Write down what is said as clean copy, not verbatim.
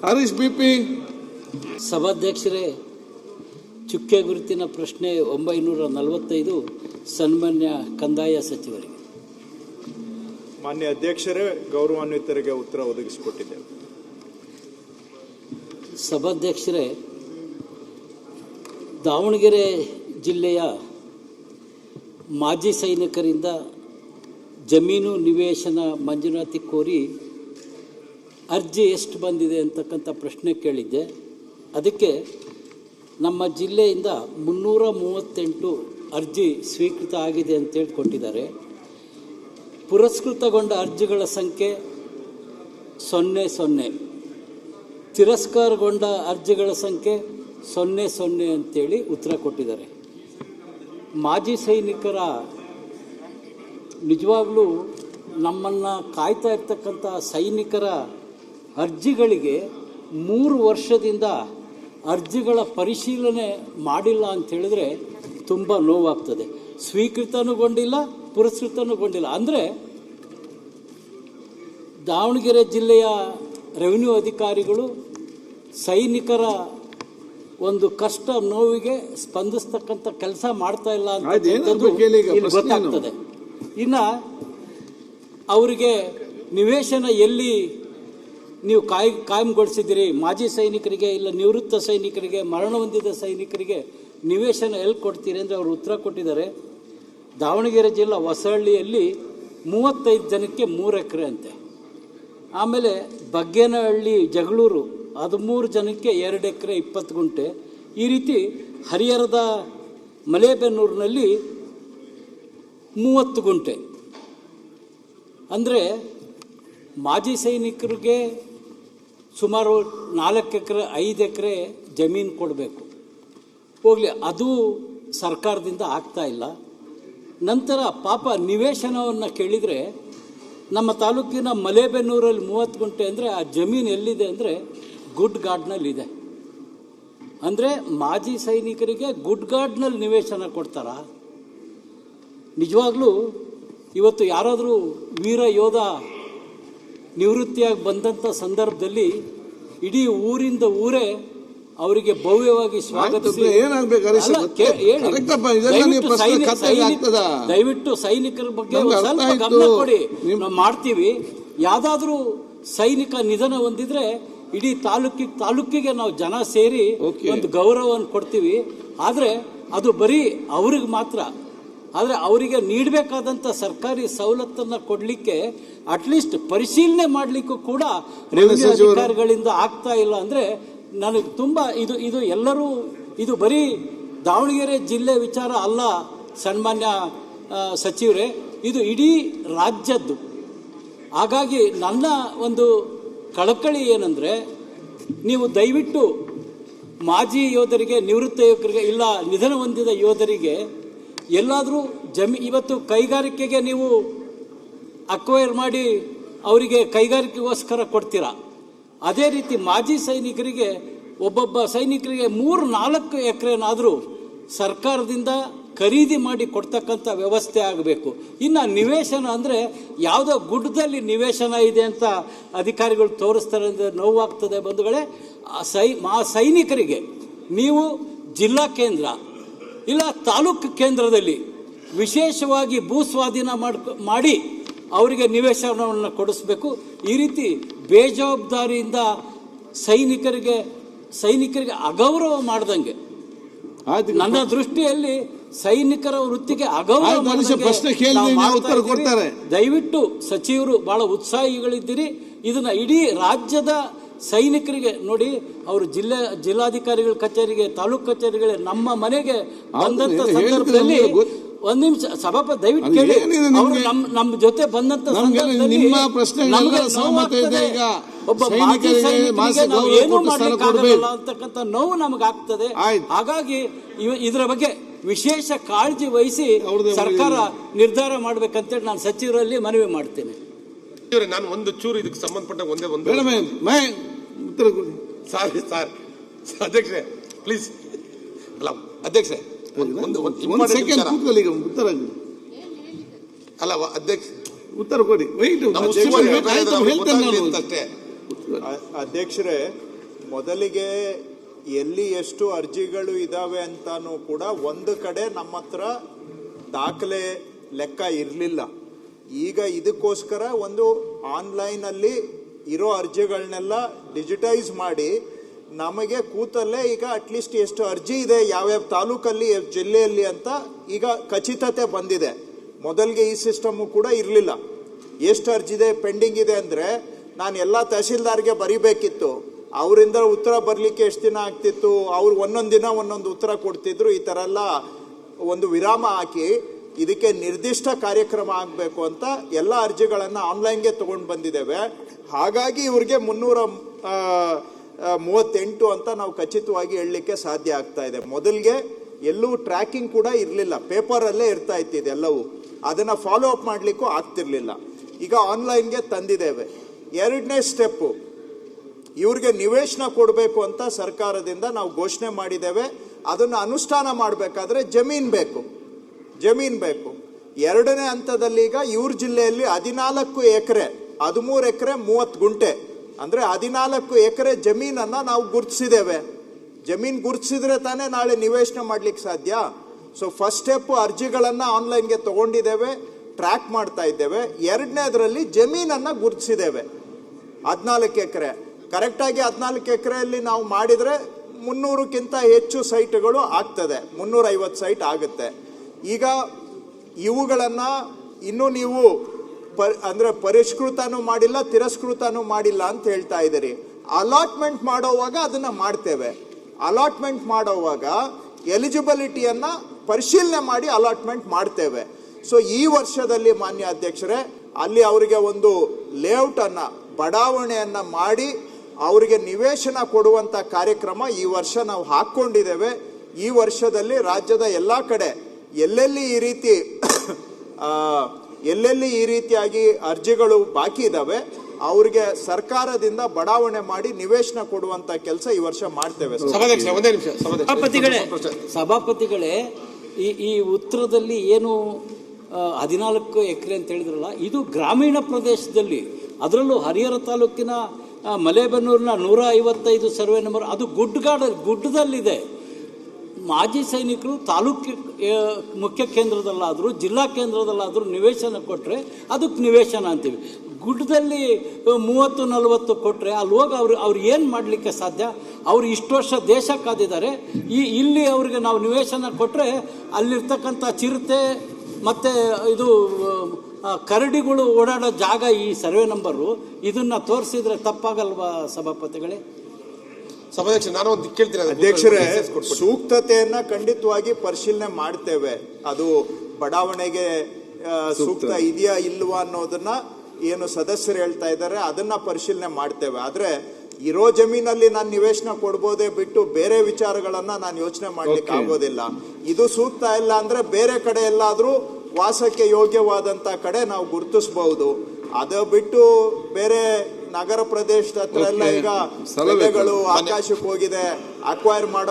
Harish BP. ಸಭಾಧ್ಯಕ್ಷರೇ, ಚುಕ್ಕೆ ಗುರುತಿನ ಪ್ರಶ್ನೆ 945 ಸನ್ಮಾನ್ಯ ಕಂದಾಯ ಸಚಿವರಿಗೆ. ಮಾನ್ಯ ಅಧ್ಯಕ್ಷರೇ, ಗೌರವಾನ್ವಿತರಿಗೆ ಉತ್ತರ ಒದಗಿಸಿಕೊಟ್ಟಿದ್ದೇವೆ. ಸಭಾಧ್ಯಕ್ಷರೇ, ದಾವಣಗೆರೆ ಜಿಲ್ಲೆಯ ಮಾಜಿ ಸೈನಿಕರಿಂದ ಜಮೀನು ನಿವೇಶನ ಮಂಜೂರಾತಿ ಕೋರಿ ಅರ್ಜಿ ಎಷ್ಟು ಬಂದಿದೆ ಅಂತಕ್ಕಂಥ ಪ್ರಶ್ನೆ ಕೇಳಿದ್ದೆ. ಅದಕ್ಕೆ ನಮ್ಮ ಜಿಲ್ಲೆಯಿಂದ 338 ಅರ್ಜಿ ಸ್ವೀಕೃತ ಆಗಿದೆ ಅಂತೇಳಿ ಕೊಟ್ಟಿದ್ದಾರೆ. ಪುರಸ್ಕೃತಗೊಂಡ ಅರ್ಜಿಗಳ ಸಂಖ್ಯೆ 00, ತಿರಸ್ಕಾರಗೊಂಡ ಅರ್ಜಿಗಳ ಸಂಖ್ಯೆ 00 ಅಂತೇಳಿ ಉತ್ತರ ಕೊಟ್ಟಿದ್ದಾರೆ. ಮಾಜಿ ಸೈನಿಕರ ನಿಜವಾಗ್ಲೂ ನಮ್ಮನ್ನು ಕಾಯ್ತಾ ಇರ್ತಕ್ಕಂಥ ಸೈನಿಕರ ಅರ್ಜಿಗಳಿಗೆ 3 ವರ್ಷದಿಂದ ಅರ್ಜಿಗಳ ಪರಿಶೀಲನೆ ಮಾಡಿಲ್ಲ ಅಂತ ಹೇಳಿದ್ರೆ ತುಂಬ ನೋವಾಗ್ತದೆ. ಸ್ವೀಕೃತನೂಗೊಂಡಿಲ್ಲ, ಪುರಸ್ಕೃತನೂಗೊಂಡಿಲ್ಲ. ಅಂದರೆ ದಾವಣಗೆರೆ ಜಿಲ್ಲೆಯ ರೆವಿನ್ಯೂ ಅಧಿಕಾರಿಗಳು ಅಂತ ಒಂದು ಕಷ್ಟ ನೋವಿಗೆ ಸ್ಪಂದಿಸ್ತಕ್ಕಂಥ ಕೆಲಸ ಮಾಡ್ತಾ ಇಲ್ಲ ಅಂತ ಗೊತ್ತಾಗ್ತದೆ. ಇನ್ನು ಅವರಿಗೆ ನಿವೇಶನ ಎಲ್ಲಿ ನೀವು ಕಾಯಂಗೊಳಿಸಿದ್ದೀರಿ, ಮಾಜಿ ಸೈನಿಕರಿಗೆ ಇಲ್ಲ ನಿವೃತ್ತ ಸೈನಿಕರಿಗೆ, ಮರಣ ಹೊಂದಿದ ಸೈನಿಕರಿಗೆ ನಿವೇಶನ ಎಲ್ಲಿ ಕೊಡ್ತೀರಿ ಅಂದರೆ ಅವರು ಉತ್ತರ ಕೊಟ್ಟಿದ್ದಾರೆ. ದಾವಣಗೆರೆ ಜಿಲ್ಲಾ ಹೊಸಹಳ್ಳಿಯಲ್ಲಿ 35 ಜನಕ್ಕೆ 3 ಎಕರೆ ಅಂತೆ. ಆಮೇಲೆ ಬಗ್ಗೇನಹಳ್ಳಿ ಜಗಳೂರು 13 ಜನಕ್ಕೆ 2 ಎಕರೆ 20 ಗುಂಟೆ. ಈ ರೀತಿ ಹರಿಹರದ ಮಲೇಬೆನ್ನೂರಿನಲ್ಲಿ 30 ಗುಂಟೆ. ಅಂದರೆ ಮಾಜಿ ಸೈನಿಕರಿಗೆ ಸುಮಾರು 4 ಎಕರೆ 5 ಎಕರೆ ಜಮೀನು ಕೊಡಬೇಕು. ಹೋಗಲಿ, ಅದು ಸರ್ಕಾರದಿಂದ ಆಗ್ತಾ ಇಲ್ಲ. ನಂತರ ಪಾಪ ನಿವೇಶನವನ್ನು ಕೇಳಿದರೆ ನಮ್ಮ ತಾಲೂಕಿನ ಮಲೇಬೆನ್ನೂರಲ್ಲಿ 30 ಗುಂಟೆ ಅಂದರೆ ಆ ಜಮೀನು ಎಲ್ಲಿದೆ ಅಂದರೆ ಗುಡ್ ಗಾರ್ಡ್ನಲ್ಲಿದೆ. ಅಂದರೆ ಮಾಜಿ ಸೈನಿಕರಿಗೆ ಗುಡ್ ಗಾರ್ಡ್ನಲ್ಲಿ ನಿವೇಶನ ಕೊಡ್ತಾರಾ? ನಿಜವಾಗ್ಲೂ ಇವತ್ತು ಯಾರಾದರೂ ವೀರ ಯೋಧ ನಿವೃತ್ತಿಯಾಗಿ ಬಂದಂಥ ಸಂದರ್ಭದಲ್ಲಿ ಇಡೀ ಊರಿಂದ ಊರೇ ಅವರಿಗೆ ಭವ್ಯವಾಗಿ ಸ್ವಾಗತಿಸಿ ದಯವಿಟ್ಟು ಸೈನಿಕರ ಬಗ್ಗೆ ಸ್ವಲ್ಪ ಗಮನ ಕೊಡಿ. ನಾವು ಮಾಡ್ತೀವಿ. ಯಾವುದಾದ್ರೂ ಸೈನಿಕ ನಿಧನ ಹೊಂದಿದ್ರೆ ಇಡೀ ತಾಲೂಕಿಗೆ ನಾವು ಜನ ಸೇರಿ ಒಂದು ಗೌರವವನ್ನು ಕೊಡ್ತೀವಿ. ಆದರೆ ಅದು ಬರೀ ಅವ್ರಿಗೆ ಮಾತ್ರ. ಆದರೆ ಅವರಿಗೆ ನೀಡಬೇಕಾದಂಥ ಸರ್ಕಾರಿ ಸವಲತ್ತನ್ನು ಕೊಡಲಿಕ್ಕೆ ಅಟ್ಲೀಸ್ಟ್ ಪರಿಶೀಲನೆ ಮಾಡಲಿಕ್ಕೂ ಕೂಡ ರೆವಿನ್ಯೂ ಅಧಿಕಾರಿಗಳಿಂದ ಆಗ್ತಾ ಇಲ್ಲ. ಅಂದರೆ ನನಗೆ ತುಂಬ ಇದು ಎಲ್ಲರೂ, ಇದು ಬರೀ ದಾವಣಗೆರೆ ಜಿಲ್ಲೆ ವಿಚಾರ ಅಲ್ಲ ಸನ್ಮಾನ್ಯ ಸಚಿವರೇ, ಇದು ಇಡೀ ರಾಜ್ಯದ್ದು. ಹಾಗಾಗಿ ನನ್ನ ಒಂದು ಕಳಕಳಿ ಏನಂದರೆ, ನೀವು ದಯವಿಟ್ಟು ಮಾಜಿ ಯೋಧರಿಗೆ, ನಿವೃತ್ತ ಯುವಕರಿಗೆ ಇಲ್ಲ ನಿಧನ ಹೊಂದಿದ ಯೋಧರಿಗೆ ಎಲ್ಲಾದರೂ ಇವತ್ತು ಕೈಗಾರಿಕೆಗೆ ನೀವು ಅಕ್ವೈರ್ ಮಾಡಿ ಅವರಿಗೆ ಕೈಗಾರಿಕೆಗೋಸ್ಕರ ಕೊಡ್ತೀರಾ. ಅದೇ ರೀತಿ ಮಾಜಿ ಸೈನಿಕರಿಗೆ ಒಬ್ಬೊಬ್ಬ ಸೈನಿಕರಿಗೆ 3-4 ಎಕರೆನಾದರೂ ಸರ್ಕಾರದಿಂದ ಖರೀದಿ ಮಾಡಿ ಕೊಡ್ತಕ್ಕಂಥ ವ್ಯವಸ್ಥೆ ಆಗಬೇಕು. ಇನ್ನು ನಿವೇಶನ ಅಂದರೆ ಯಾವುದೋ ಗುಡ್ಡದಲ್ಲಿ ನಿವೇಶನ ಇದೆ ಅಂತ ಅಧಿಕಾರಿಗಳು ತೋರಿಸ್ತಾರೆ ಅಂದರೆ ನೋವಾಗ್ತದೆ ಬಂಧುಗಳೇ. ಸೈನಿಕರಿಗೆ ನೀವು ಜಿಲ್ಲಾ ಕೇಂದ್ರ ಇಲ್ಲ ತಾಲೂಕು ಕೇಂದ್ರದಲ್ಲಿ ವಿಶೇಷವಾಗಿ ಭೂ ಸ್ವಾಧೀನ ಮಾಡಿ ಅವರಿಗೆ ನಿವೇಶನವನ್ನು ಕೊಡಿಸ್ಬೇಕು. ಈ ರೀತಿ ಬೇಜವಾಬ್ದಾರಿಯಿಂದ ಸೈನಿಕರಿಗೆ ಅಗೌರವ ಮಾಡ್ದಂಗೆ, ನನ್ನ ದೃಷ್ಟಿಯಲ್ಲಿ ಸೈನಿಕರ ವೃತ್ತಿಗೆ ಅಗೌರವ ಮಾಡ್ದಂಗೆ ದಯವಿಟ್ಟು ಸಚಿವರು ಬಹಳ ಉತ್ಸಾಹಿಗಳಿದ್ದೀರಿ. ಇದನ್ನ ಇಡೀ ರಾಜ್ಯದ ಸೈನಿಕರಿಗೆ ನೋಡಿ, ಅವರು ಜಿಲ್ಲಾಧಿಕಾರಿಗಳ ಕಚೇರಿಗೆ, ತಾಲೂಕು ಕಚೇರಿಗಳಿಗೆ, ನಮ್ಮ ಮನೆಗೆ ಬಂದಂತ ಸಂದರ್ಭದಲ್ಲಿ ಒಂದು ನಿಮಿಷ ಸಭಾಪತಿ ದಯವಿಟ್ಟು ಕೇಳಿ, ಅವರು ನಮ್ಮ ಜೊತೆ ಬಂದಂತ ಸಂದರ್ಭದಲ್ಲಿ ಒಬ್ಬ ಮಾಜಿ ಸೈನಿಕರಿಗೆ ನಾವು ಏನು ಮಾಡ್ಲಿಕ್ಕೆ ಆಗಲ್ಲ ಅಂತಕ್ಕಂಥ ನೋವು ನಮಗಾಗ್ತದೆ. ಹಾಗಾಗಿ ಇದರ ಬಗ್ಗೆ ವಿಶೇಷ ಕಾಳಜಿ ವಹಿಸಿ ಸರ್ಕಾರ ನಿರ್ಧಾರ ಮಾಡ್ಬೇಕಂತೇಳಿ ನಾನು ಸಚಿವರಲ್ಲಿ ಮನವಿ ಮಾಡ್ತೇನೆ. ನಾನು ಒಂದು ಚೂರು ಇದಕ್ಕೆ ಸಂಬಂಧಪಟ್ಟ ಒಂದೇ ಸರ್ ಅಧ್ಯಕ್ಷೆ ಪ್ಲೀಸ್. ಅಲ್ಲ ಅಧ್ಯಕ್ಷೆ, ಅಲ್ಲ ಅಧ್ಯಕ್ಷ ಉತ್ತರ ಕೊಡಿ. ಅಧ್ಯಕ್ಷರೇ, ಮೊದಲಿಗೆ ಎಲ್ಲಿ ಎಷ್ಟು ಅರ್ಜಿಗಳು ಇದಾವೆ ಅಂತಾನೂ ಕೂಡ ಒಂದು ಕಡೆ ನಮ್ಮ ಹತ್ರ ದಾಖಲೆ ಲೆಕ್ಕ ಇರಲಿಲ್ಲ. ಈಗ ಇದಕ್ಕೋಸ್ಕರ ಒಂದು ಆನ್ಲೈನಲ್ಲಿ ಇರೋ ಅರ್ಜಿಗಳನ್ನೆಲ್ಲ ಡಿಜಿಟೈಸ್ ಮಾಡಿ ನಮಗೆ ಕೂತಲ್ಲೇ ಈಗ ಅಟ್ಲೀಸ್ಟ್ ಎಷ್ಟು ಅರ್ಜಿ ಇದೆ ಯಾವ್ಯಾವ ತಾಲೂಕಲ್ಲಿ ಜಿಲ್ಲೆಯಲ್ಲಿ ಅಂತ ಈಗ ಖಚಿತತೆ ಬಂದಿದೆ. ಮೊದಲಿಗೆ ಈ ಸಿಸ್ಟಮು ಕೂಡ ಇರಲಿಲ್ಲ. ಎಷ್ಟು ಅರ್ಜಿ ಇದೆ ಪೆಂಡಿಂಗ್ ಇದೆ ಅಂದರೆ ನಾನು ಎಲ್ಲ ತಹಸೀಲ್ದಾರ್ಗೆ ಬರಿಬೇಕಿತ್ತು, ಅವರಿಂದ ಉತ್ತರ ಬರಲಿಕ್ಕೆ ಎಷ್ಟು ದಿನ ಆಗ್ತಿತ್ತು, ಅವ್ರು ಒಂದೊಂದು ದಿನ ಒಂದೊಂದು ಉತ್ತರ ಕೊಡ್ತಿದ್ರು. ಈ ಥರ ಎಲ್ಲ ಒಂದು ವಿರಾಮ ಹಾಕಿ ಇದಕ್ಕೆ ನಿರ್ದಿಷ್ಟ ಕಾರ್ಯಕ್ರಮ ಆಗಬೇಕು ಅಂತ ಎಲ್ಲ ಅರ್ಜಿಗಳನ್ನು ಆನ್ಲೈನ್ಗೆ ತೊಗೊಂಡು ಬಂದಿದ್ದೇವೆ. ಹಾಗಾಗಿ ಇವ್ರಿಗೆ 338 ಅಂತ ನಾವು ಖಚಿತವಾಗಿ ಹೇಳಲಿಕ್ಕೆ ಸಾಧ್ಯ ಆಗ್ತಾ ಇದೆ. ಮೊದಲಿಗೆ ಎಲ್ಲೂ ಟ್ರ್ಯಾಕಿಂಗ್ ಕೂಡ ಇರಲಿಲ್ಲ, ಪೇಪರಲ್ಲೇ ಇರ್ತಾ ಇತ್ತು ಇದೆಲ್ಲವೂ. ಅದನ್ನು ಫಾಲೋ ಅಪ್ ಮಾಡಲಿಕ್ಕೂ ಆಗ್ತಿರ್ಲಿಲ್ಲ. ಈಗ ಆನ್ಲೈನ್ಗೆ ತಂದಿದ್ದೇವೆ. ಎರಡನೇ ಸ್ಟೆಪ್ಪು, ಇವ್ರಿಗೆ ನಿವೇಶನ ಕೊಡಬೇಕು ಅಂತ ಸರ್ಕಾರದಿಂದ ನಾವು ಘೋಷಣೆ ಮಾಡಿದ್ದೇವೆ. ಅದನ್ನು ಅನುಷ್ಠಾನ ಮಾಡಬೇಕಾದ್ರೆ ಜಮೀನು ಬೇಕು. ಎರಡನೇ ಹಂತದಲ್ಲಿ ಈಗ ಇವ್ರ ಜಿಲ್ಲೆಯಲ್ಲಿ 14 ಎಕರೆ 13 ಎಕರೆ 30 ಗುಂಟೆ ಅಂದರೆ 14 ಎಕರೆ ಜಮೀನನ್ನು ನಾವು ಗುರುತಿಸಿದ್ದೇವೆ. ಜಮೀನು ಗುರುತಿಸಿದ್ರೆ ತಾನೇ ನಾಳೆ ನಿವೇಶನ ಮಾಡಲಿಕ್ಕೆ ಸಾಧ್ಯ. ಸೊ ಫಸ್ಟ್ ಸ್ಟೆಪ್ ಅರ್ಜಿಗಳನ್ನು ಆನ್ಲೈನ್ಗೆ ತಗೊಂಡಿದ್ದೇವೆ, ಟ್ರ್ಯಾಕ್ ಮಾಡ್ತಾ ಇದ್ದೇವೆ. ಎರಡನೇದರಲ್ಲಿ ಜಮೀನನ್ನು ಗುರುತಿಸಿದ್ದೇವೆ 14 ಎಕರೆ. ಕರೆಕ್ಟಾಗಿ 14 ಎಕರೆಯಲ್ಲಿ ನಾವು ಮಾಡಿದರೆ 300ಕ್ಕಿಂತ ಹೆಚ್ಚು ಸೈಟ್ಗಳು ಆಗ್ತದೆ, 350 ಸೈಟ್ ಆಗುತ್ತೆ. ಈಗ ಇವುಗಳನ್ನು ಇನ್ನೂ ನೀವು ಅಂದರೆ ಪರಿಷ್ಕೃತನೂ ಮಾಡಿಲ್ಲ, ತಿರಸ್ಕೃತನೂ ಮಾಡಿಲ್ಲ ಅಂತ ಹೇಳ್ತಾ ಇದ್ದೀರಿ. ಅಲಾಟ್ಮೆಂಟ್ ಮಾಡೋವಾಗ ಅದನ್ನು ಮಾಡ್ತೇವೆ. ಅಲಾಟ್ಮೆಂಟ್ ಮಾಡೋವಾಗ ಎಲಿಜಿಬಿಲಿಟಿಯನ್ನು ಪರಿಶೀಲನೆ ಮಾಡಿ ಅಲಾಟ್ಮೆಂಟ್ ಮಾಡ್ತೇವೆ. ಸೊ ಈ ವರ್ಷದಲ್ಲಿ ಮಾನ್ಯ ಅಧ್ಯಕ್ಷರೇ, ಅಲ್ಲಿ ಅವರಿಗೆ ಒಂದು ಲೇಔಟನ್ನು ಬಡಾವಣೆಯನ್ನು ಮಾಡಿ ಅವರಿಗೆ ನಿವೇಶನ ಕೊಡುವಂಥ ಕಾರ್ಯಕ್ರಮ ಈ ವರ್ಷ ನಾವು ಹಾಕ್ಕೊಂಡಿದ್ದೇವೆ. ಈ ವರ್ಷದಲ್ಲಿ ರಾಜ್ಯದ ಎಲ್ಲ ಕಡೆ ಎಲ್ಲೆಲ್ಲಿ ಈ ರೀತಿಯಾಗಿ ಅರ್ಜಿಗಳು ಬಾಕಿ ಇದ್ದಾವೆ ಅವ್ರಿಗೆ ಸರ್ಕಾರದಿಂದ ಬಡಾವಣೆ ಮಾಡಿ ನಿವೇಶನ ಕೊಡುವಂತ ಕೆಲಸ ಈ ವರ್ಷ ಮಾಡ್ತೇವೆ. ಸಭಾಪತಿಗಳೇ, ಈ ಉತ್ತರದಲ್ಲಿ ಏನು 14 ಎಕರೆ ಅಂತ ಹೇಳಿದ್ರಲ್ಲ, ಇದು ಗ್ರಾಮೀಣ ಪ್ರದೇಶದಲ್ಲಿ, ಅದರಲ್ಲೂ ಹರಿಹರ ತಾಲೂಕಿನ ಮಲೇಬೆನ್ನೂರಿನ 155 ಸರ್ವೆ ನಂಬರ್, ಅದು ಗುಡ್ಡದಲ್ಲಿದೆ. ಮಾಜಿ ಸೈನಿಕರು ತಾಲೂಕು ಮುಖ್ಯ ಕೇಂದ್ರದಲ್ಲಾದರೂ ಜಿಲ್ಲಾ ಕೇಂದ್ರದಲ್ಲಾದರೂ ನಿವೇಶನ ಕೊಟ್ಟರೆ ಅದಕ್ಕೆ ನಿವೇಶನ ಅಂತೀವಿ. ಗುಡ್ಡದಲ್ಲಿ 30-40 ಕೊಟ್ಟರೆ ಅಲ್ಲಿ ಹೋಗಿ ಅವ್ರು ಏನು ಮಾಡಲಿಕ್ಕೆ ಸಾಧ್ಯ? ಅವ್ರು ಇಷ್ಟು ವರ್ಷ ದೇಶ ಕಾದಿದ್ದಾರೆ. ಇಲ್ಲಿ ಅವ್ರಿಗೆ ನಾವು ನಿವೇಶನ ಕೊಟ್ಟರೆ ಅಲ್ಲಿರ್ತಕ್ಕಂಥ ಚಿರತೆ ಮತ್ತು ಇದು ಕರಡಿಗಳು ಓಡಾಡೋ ಜಾಗ ಈ ಸರ್ವೆ ನಂಬರು, ಇದನ್ನು ತೋರಿಸಿದ್ರೆ ತಪ್ಪಾಗಲ್ವಾ ಸಭಾಪತಿಗಳೇ? ನಾನು ಒಂದು ಕೇಳ್ತೀನಿ ಅಧ್ಯಕ್ಷರೇ, ಸೂಕ್ತತೆಯನ್ನ ಖಂಡಿತವಾಗಿ ಪರಿಶೀಲನೆ ಮಾಡ್ತೇವೆ. ಅದು ಬಡಾವಣೆಗೆ ಸೂಕ್ತ ಇದೆಯಾ ಇಲ್ವಾ ಅನ್ನೋದನ್ನ ಏನು ಸದಸ್ಯರು ಹೇಳ್ತಾ ಇದ್ದಾರೆ ಅದನ್ನ ಪರಿಶೀಲನೆ ಮಾಡ್ತೇವೆ. ಆದ್ರೆ ಇರೋ ಜಮೀನಲ್ಲಿ ನಾನು ನಿವೇಶನ ಕೊಡ್ಬೋದೇ ಬಿಟ್ಟು ಬೇರೆ ವಿಚಾರಗಳನ್ನ ನಾನು ಯೋಚನೆ ಮಾಡ್ಲಿಕ್ಕೆ ಆಗೋದಿಲ್ಲ. ಇದು ಸೂಕ್ತ ಇಲ್ಲ ಅಂದ್ರೆ ಬೇರೆ ಕಡೆ ಎಲ್ಲಾದ್ರೂ ವಾಸಕ್ಕೆ ಯೋಗ್ಯವಾದಂತ ಕಡೆ ನಾವು ಗುರುತಿಸಬಹುದು. ಅದು ಬಿಟ್ಟು ಬೇರೆ ನಗರ ಪ್ರದೇಶದ ಹತ್ರ ಎಲ್ಲ ಈಗ ಆಕಾಶಕ್ಕೆ ಹೋಗಿದೆ, ಅಕ್ವೈರ್ ಮಾಡೋ